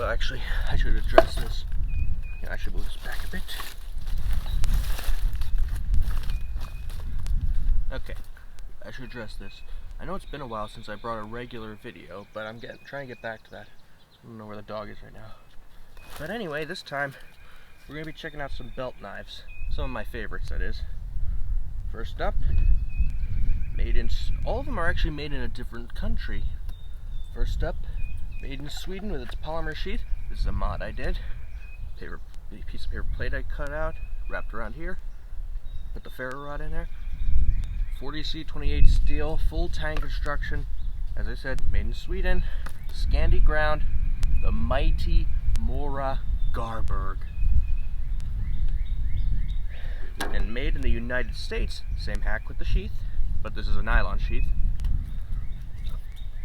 Well, actually, I should address this. I should move this back a bit. Okay, I should address this. I know it's been a while since I brought a regular video, but I'm trying to get back to that. I don't know where the dog is right now. But anyway, this time we're going to be checking out some belt knives. Some of my favorites, that is. First up, all of them are actually made in a different country. First up, made in Sweden with its polymer sheath. This is a mod I did. Piece of paper plate I cut out, wrapped around here. Put the ferro rod in there. 40C28 steel, full Tang construction. As I said, made in Sweden. Scandi ground, the mighty Morakniv. And made in the United States, same hack with the sheath, but this is a nylon sheath.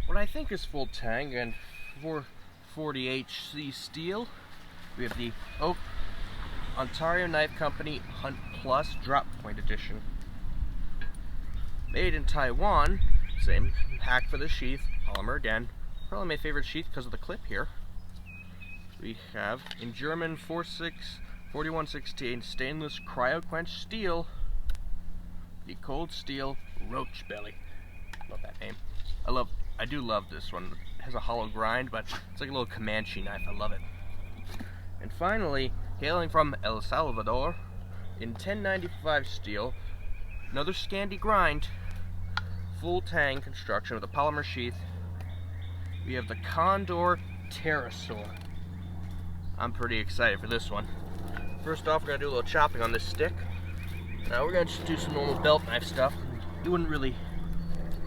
What I think is full Tang and 440HC steel. We have the Ontario Knife Company Hunt Plus Drop Point Edition. Made in Taiwan, same hack for the sheath, polymer again. Probably my favorite sheath because of the clip here. We have in German 4116 stainless cryo-quench steel, the cold steel Roach belly. Love that name. I do love this one. It has a hollow grind, but it's like a little Comanche knife. I love it. And finally, hailing from El Salvador, in 1095 steel, another Scandi grind, full Tang construction with a polymer sheath. We have the Condor Terrasaur. I'm pretty excited for this one. First off, we're going to do a little chopping on this stick. Now we're going to just do some normal belt knife stuff. You wouldn't really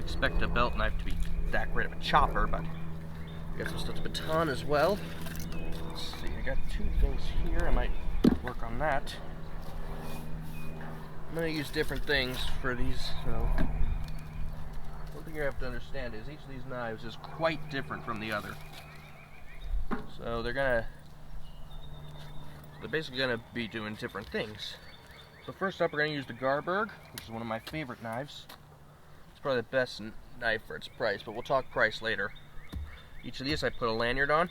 expect a belt knife to be that great of a chopper, but we got some stuff to baton as well. Let's see, I got two things here. I might work on that. I'm going to use different things for these, so one thing you have to understand is each of these knives is quite different from the other. So they're basically going to be doing different things. So first up, we're going to use the Garberg, which is one of my favorite knives. It's probably the best knife for its price, but we'll talk price later. Each of these I put a lanyard on,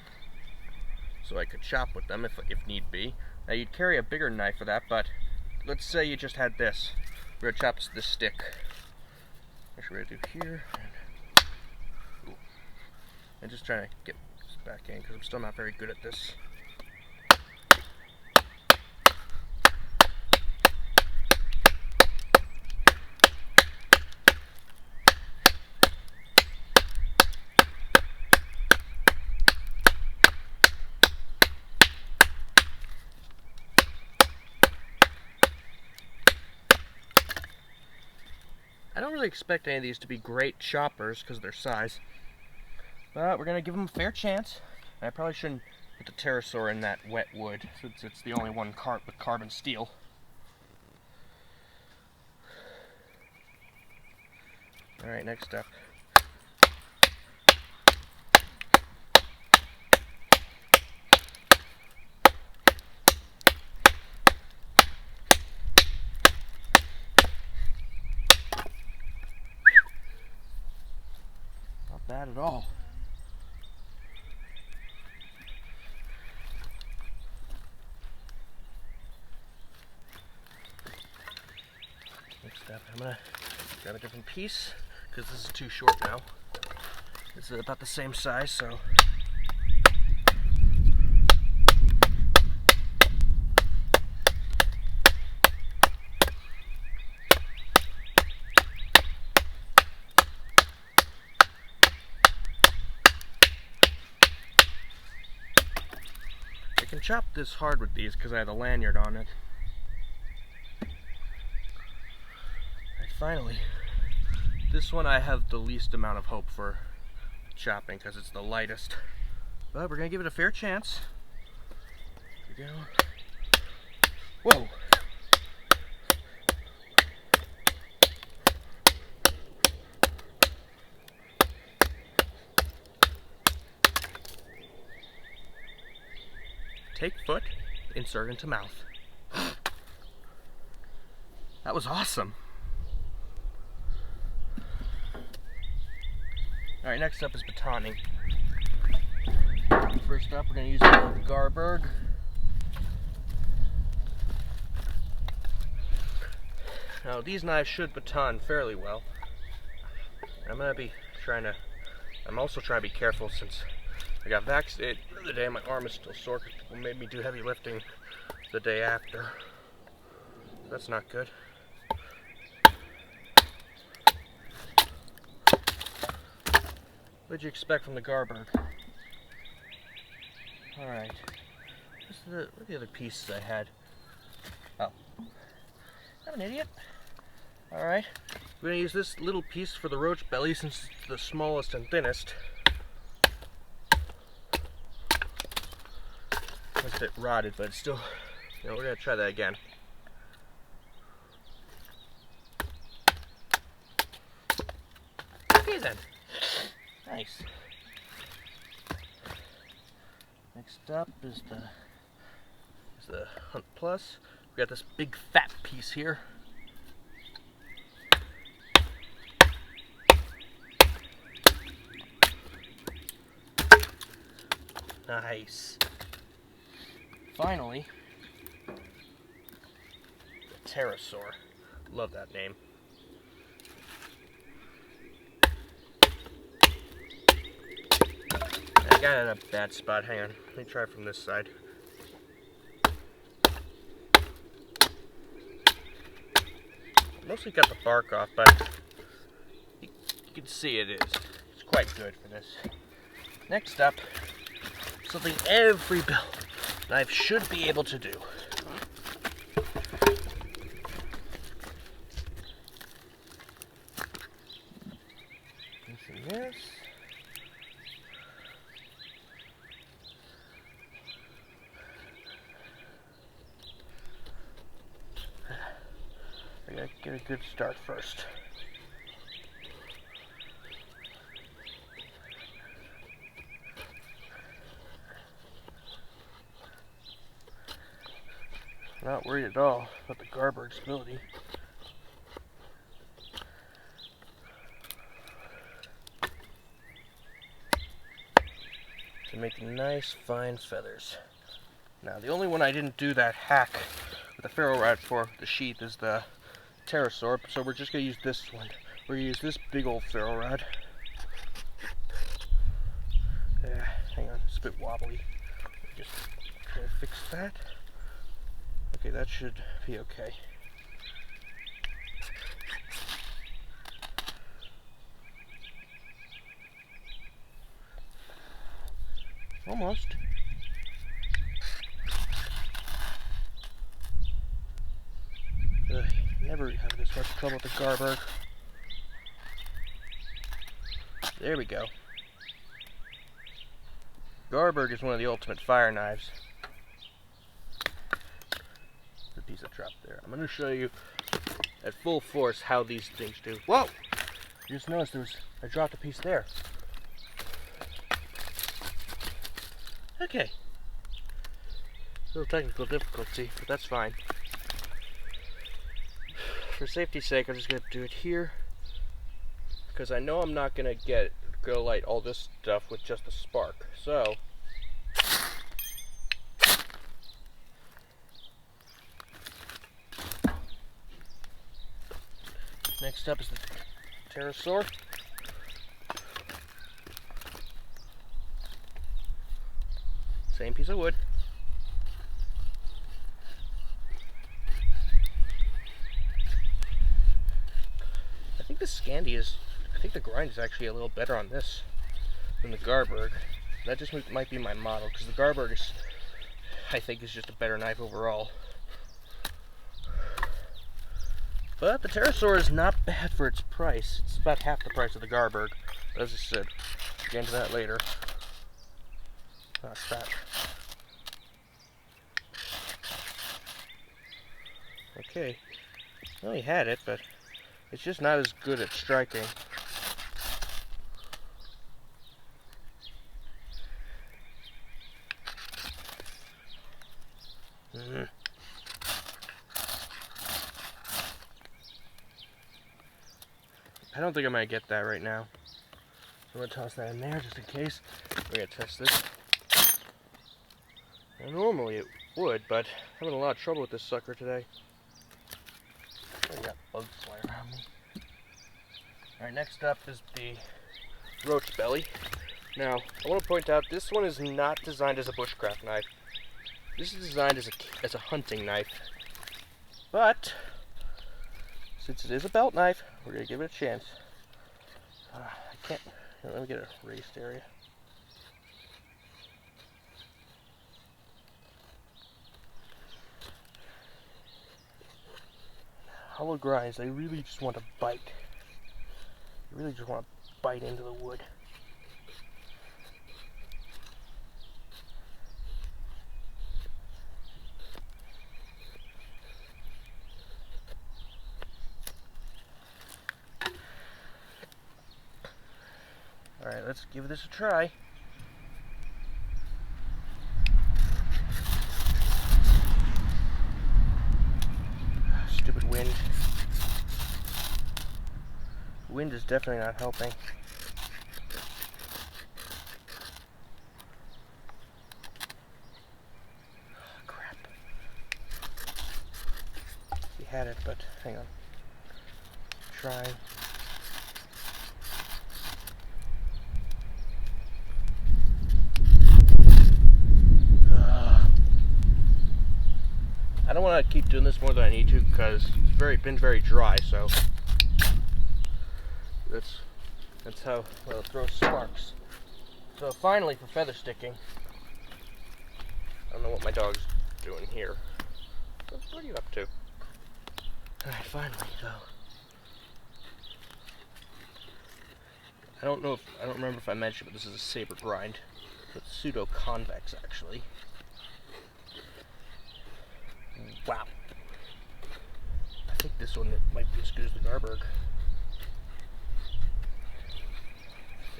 so I could chop with them if need be. Now you'd carry a bigger knife for that, but let's say you just had this. We're going to chop this stick. Actually, we're going to do here. And just trying to get this back in because I'm still not very good at this. I don't really expect any of these to be great choppers because of their size, but we're going to give them a fair chance. And I probably shouldn't put the Terrasaur in that wet wood since it's the only one with carbon steel. Alright, next up. Bad at all. Next up, I'm gonna grab a different piece because this is too short now. This is about the same size, so I can chop this hard with these because I have a lanyard on it. And finally, this one I have the least amount of hope for chopping because it's the lightest. But we're going to give it a fair chance. Here we go. Whoa! Take foot, insert into mouth. That was awesome. Alright, next up is batoning. First up, we're going to use the Garberg. Now these knives should baton fairly well. I'm also trying to be careful since I got vaccinated the other day. My arm is still sore because people made me do heavy lifting the day after. That's not good. What did you expect from the Garberg? Alright. What are the other pieces I had? Oh. I'm an idiot. Alright. We're going to use this little piece for the Roach belly since it's the smallest and thinnest. It's a bit rotted, but it's still, we're going to try that again. Okay then. Nice. Next up is the Hunt Plus. We got this big fat piece here. Nice. Finally, the Terrasaur. Love that name. I got it in a bad spot. Hang on. Let me try from this side. Mostly got the bark off, but you can see it's quite good for this. Next up, something every bell knife should be able to do. This. I gotta get a good start first. Not worried at all about the Garberg's ability. To make nice fine feathers. Now the only one I didn't do that hack with the ferro rod for the sheath is the Terrasaur, so we're just going to use this one. We're going to use this big old ferro rod. Hang on, it's a bit wobbly. Just try to fix that. Okay, that should be okay. Almost. Ugh, never have this much trouble with the Garberg. There we go. Garberg is one of the ultimate fire knives. The piece I dropped there. I'm going to show you at full force how these things do. Whoa! You just noticed I dropped a piece there. Okay. A little technical difficulty, but that's fine. For safety's sake, I'm just going to do it here. Because I know I'm not going to go light all this stuff with just a spark. So, next up is the Terrasaur. Same piece of wood. I think the grind is actually a little better on this than the Garberg. That just might be my model, because the Garberg is, I think, is just a better knife overall. But the Terrasaur is not bad for its price. It's about half the price of the Garberg. As I said, we'll get into that later. That's that. Okay. Well, he had it, but it's just not as good at striking. I don't think I'm going to get that right now. So I'm going to toss that in there just in case. We're going to test this. Now, normally it would, but I'm having a lot of trouble with this sucker today. I got bugs flying around me. Alright, next up is the Roach belly. Now, I want to point out, this one is not designed as a bushcraft knife. This is designed as a hunting knife. But, since it is a belt knife, we're going to give it a chance. I can't, let me get a raised area. Hollow grinds, they really just want to bite. They really just want to bite into the wood. Alright, let's give this a try. Stupid wind. Wind is definitely not helping. Oh, crap. We had it, but hang on. Try. I don't want to keep doing this more than I need to because it's been very dry, so that's how well, it throws sparks. So finally, for feather sticking, I don't know what my dog's doing here. What are you up to? Alright, finally, so I don't remember if I mentioned, but this is a saber grind. It's pseudo-convex, actually. Wow. I think this one might be as good as the Garberg.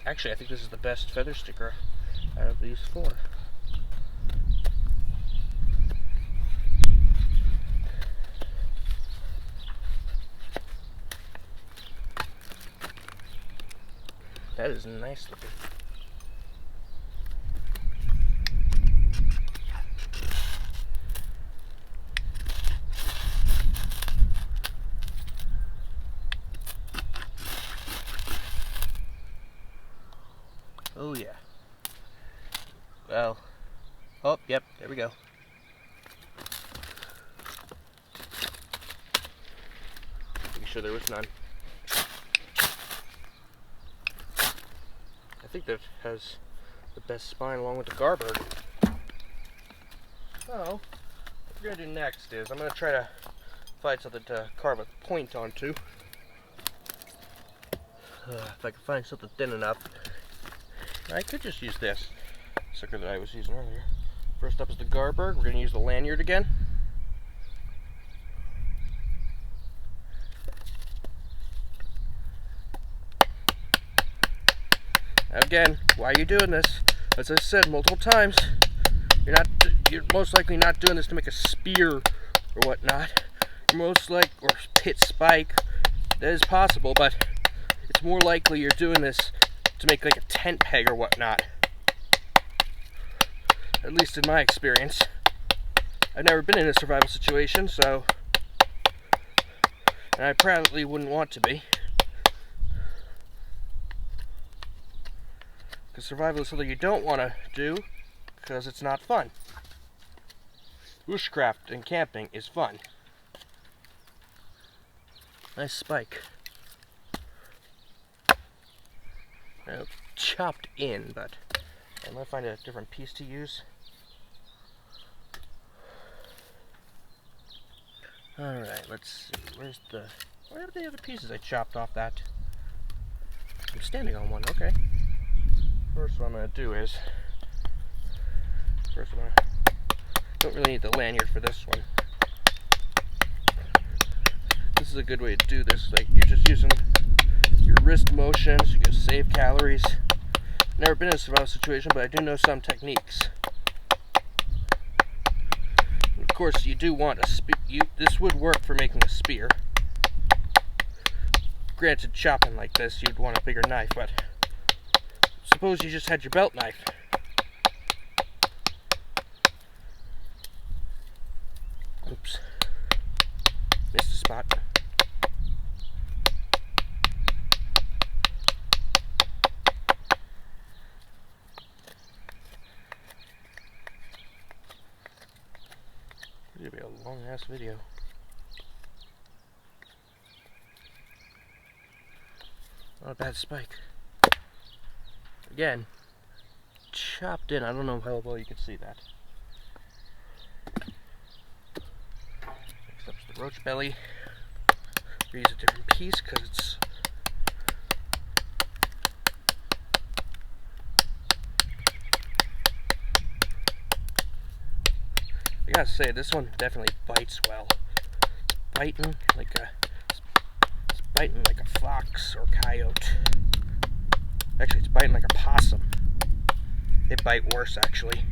Actually, I think this is the best feather sticker out of these four. That is nice looking. Oh yeah. Well, oh, yep, there we go. Making sure there was none. I think that has the best spine along with the Garberg. So, what we're going to do next is I'm going to try to find something to carve a point onto. If I can find something thin enough. I could just use this sucker that I was using earlier. First up is the Garberg. We're going to use the lanyard again. Again, why are you doing this? As I said multiple times, you're most likely not doing this to make a spear or whatnot. You're most like, or pit spike. That is possible, but it's more likely you're doing this to make like a tent peg or whatnot. At least in my experience. I've never been in a survival situation, so, and I probably wouldn't want to be. Because survival is something you don't want to do because it's not fun. Bushcraft and camping is fun. Nice spike. Now, chopped in, but I'm going to find a different piece to use. Alright, let's see. Where are the other pieces I chopped off that? I'm standing on one, okay. First what I'm going to do is, don't really need the lanyard for this one. This is a good way to do this, like you're just using your wrist motions, you can save calories. Never been in a survival situation, but I do know some techniques. And of course, you do want a spear. This would work for making a spear. Granted, chopping like this, you'd want a bigger knife, but suppose you just had your belt knife. Oops. Missed a spot. It's gonna be a long ass video. Not a bad spike. Again, chopped in. I don't know how well you can see that. Next up's the roach belly. We use a different piece because it's I gotta say, this one definitely bites well. It's biting like a fox or coyote. Actually, it's biting like a possum. They bite worse, actually.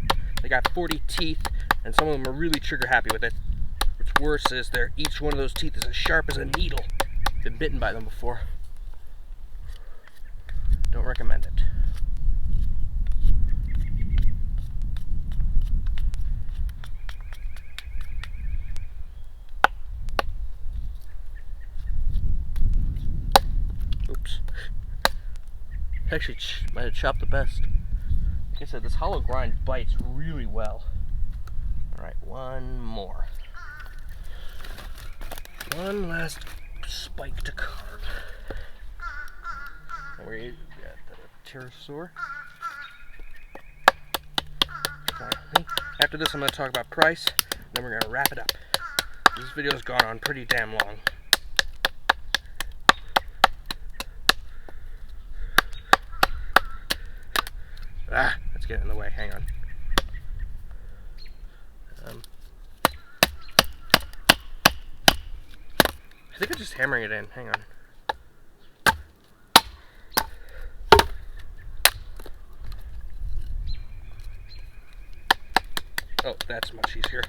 They got 40 teeth, and some of them are really trigger happy with it. What's worse is each one of those teeth is as sharp as a needle. Been bitten by them before. Don't recommend it. Oops. Actually, might have chopped the best. Like I said, this hollow grind bites really well. Alright, one more. One last spike to carve. We got the Terrasaur. Finally. After this, I'm going to talk about price, then we're going to wrap it up. This video's gone on pretty damn long. Let's get in the way. Hang on. I think I'm just hammering it in. Hang on. Oh, that's much easier.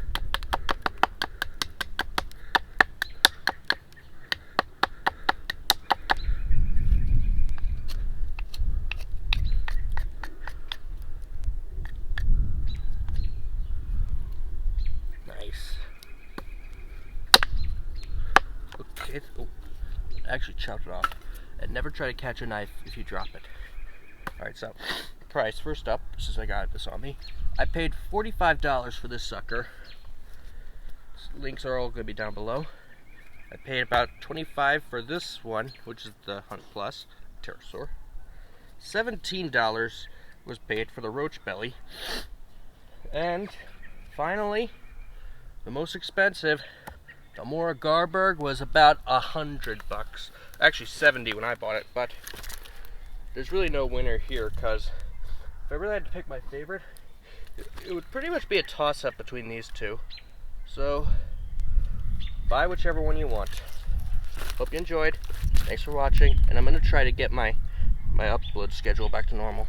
Okay, oh, actually chopped it off. And never try to catch a knife if you drop it. Alright, so price first up, since I got this on me. I paid $45 for this sucker. Links are all going to be down below. I paid about $25 for this one, which is the Hunt Plus Terrasaur. $17 was paid for the roach belly. And finally, the most expensive, the Garberg, was about $100. Actually 70 when I bought it, but there's really no winner here, because if I really had to pick my favorite, it would pretty much be a toss-up between these two. So buy whichever one you want. Hope you enjoyed. Thanks for watching, and I'm going to try to get my upload schedule back to normal.